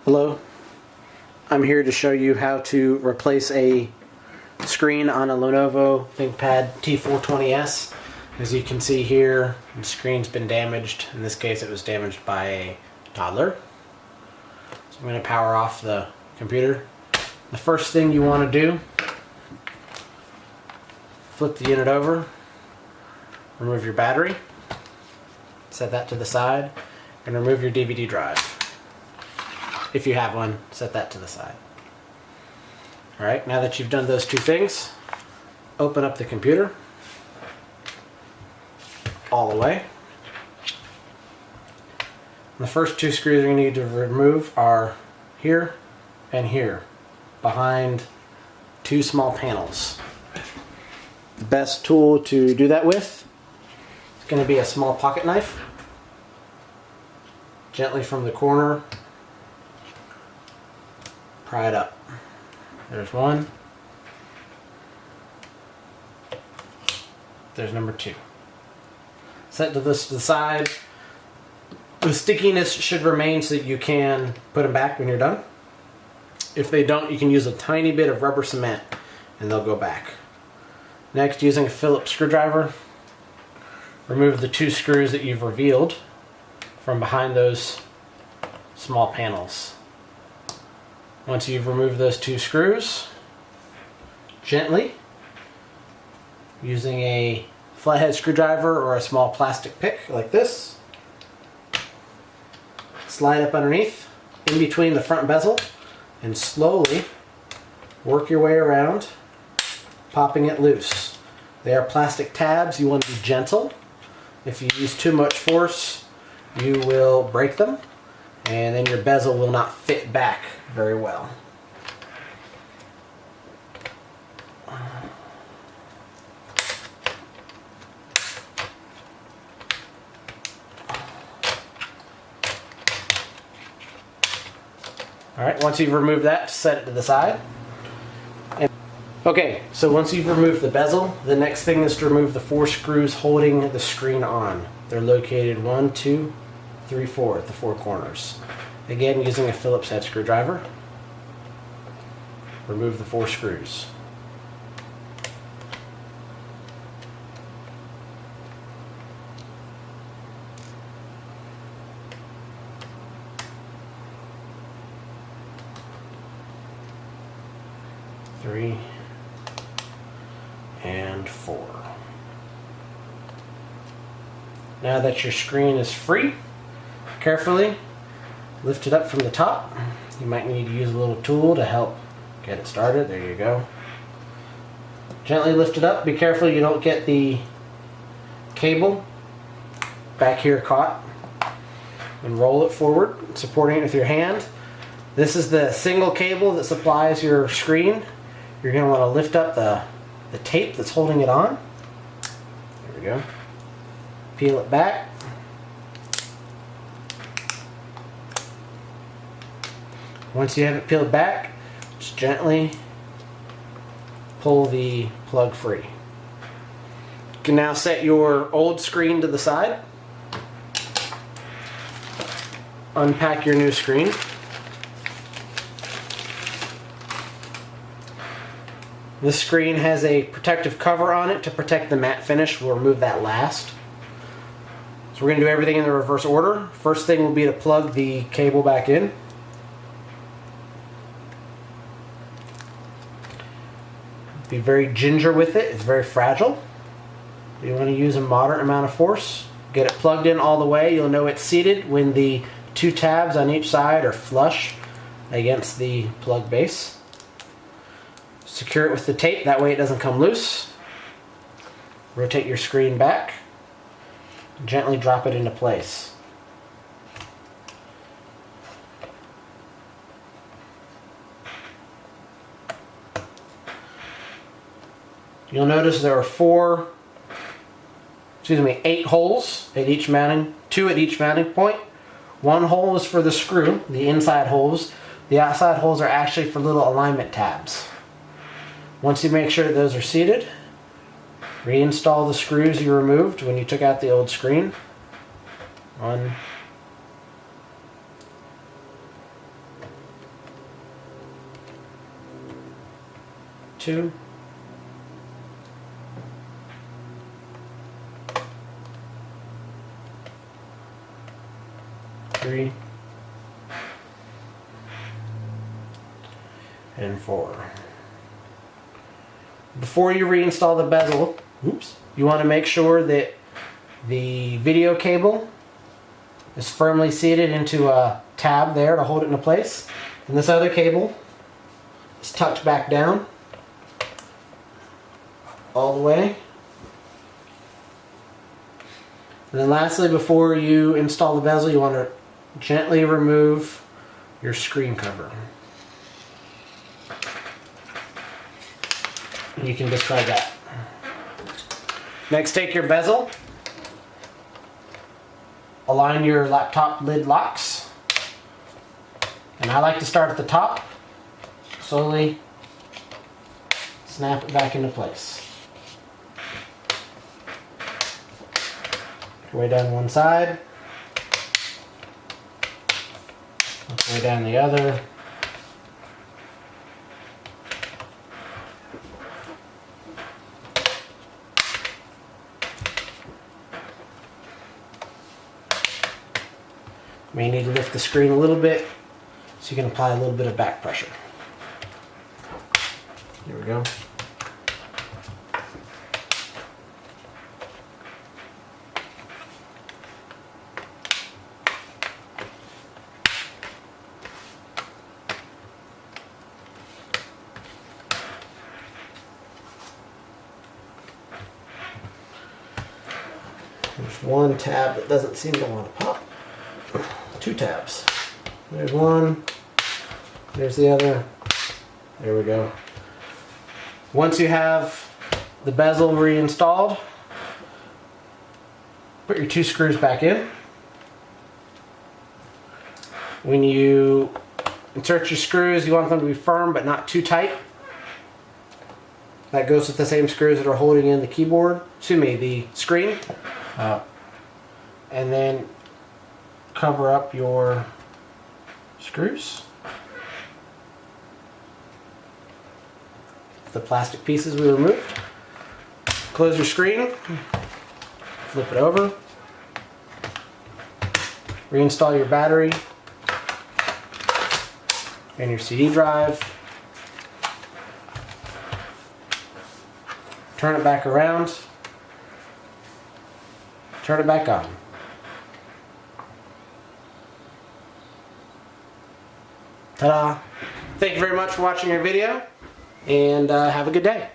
Hello, I'm here to show you how to replace a screen on a Lenovo Thinkpad T420S. As you can see here, the screen's been damaged. In this case it was damaged by a toddler. So I'm going to power off the computer. The first thing you want to do, flip the unit over, remove your battery, set that to the side, and remove your DVD drive. If you have one, set that to the side. Alright, now that you've done those two things, open up the computer all the way. The first two screws you're going to need to remove are here and here, behind two small panels. The best tool to do that with is going to be a small pocket knife. Gently from the corner, pry it up. There's one. There's number two. Set this to the side. The stickiness should remain so that you can put them back when you're done. If they don't, you can use a tiny bit of rubber cement and they'll go back. Next, using a Phillips screwdriver, remove the two screws that you've revealed from behind those small panels. Once you've removed those two screws, gently, using a flathead screwdriver or a small plastic pick like this, slide up underneath, in between the front bezel, and slowly work your way around, popping it loose. They are plastic tabs. You want to be gentle. If you use too much force, you will break them, and then your bezel will not fit back very well. Alright, once you've removed that, set it to the side. Okay, so once you've removed the bezel, the next thing is to remove the four screws holding the screen on. They're located 1, 2, 3, 4 at the four corners. Again, using a Phillips head screwdriver, remove the four screws. Three and four. Now that your screen is free, carefully lift it up from the top. You might need to use a little tool to help get it started. There you go. Gently lift it up. Be careful you don't get the cable back here caught. And roll it forward, supporting it with your hand. This is the single cable that supplies your screen. You're going to want to lift up the tape that's holding it on. There we go. Peel it back. Once you have it peeled back, just gently pull the plug free. You can now set your old screen to the side. Unpack your new screen. This screen has a protective cover on it to protect the matte finish. We'll remove that last. So we're going to do everything in the reverse order. First thing will be to plug the cable back in. Be very ginger with it. It's very fragile. You want to use a moderate amount of force. Get it plugged in all the way. You'll know it's seated when the two tabs on each side are flush against the plug base. Secure it with the tape. That way it doesn't come loose. Rotate your screen back. Gently drop it into place. You'll notice there are 8 holes at each mounting, 2 at each mounting point. One hole is for the screw, the inside holes. The outside holes are actually for little alignment tabs. Once you make sure those are seated, reinstall the screws you removed when you took out the old screen. 1, 2. Three. And 4. Before you reinstall the bezel, you want to make sure that the video cable is firmly seated into a tab there to hold it into place. And this other cable is tucked back down all the way. And then lastly, before you install the bezel, you want to gently remove your screen cover. And you can discard that. Next, take your bezel, align your laptop lid locks, and I like to start at the top, slowly snap it back into place. Way down one side, way down the other. You may need to lift the screen a little bit so you can apply a little bit of back pressure. Here we go. There's one tab that doesn't seem to want to pop. 2 tabs. There's one, there's the other. There we go. Once you have the bezel reinstalled, put your 2 screws back in. When you insert your screws, you want them to be firm but not too tight. That goes with the same screws that are holding in the keyboard, the screen. And then cover up your screws. The plastic pieces we removed. Close your screen, flip it over, reinstall your battery and your CD drive. Turn it back around, turn it back on. Ta-da! Thank you very much for watching our video, and have a good day.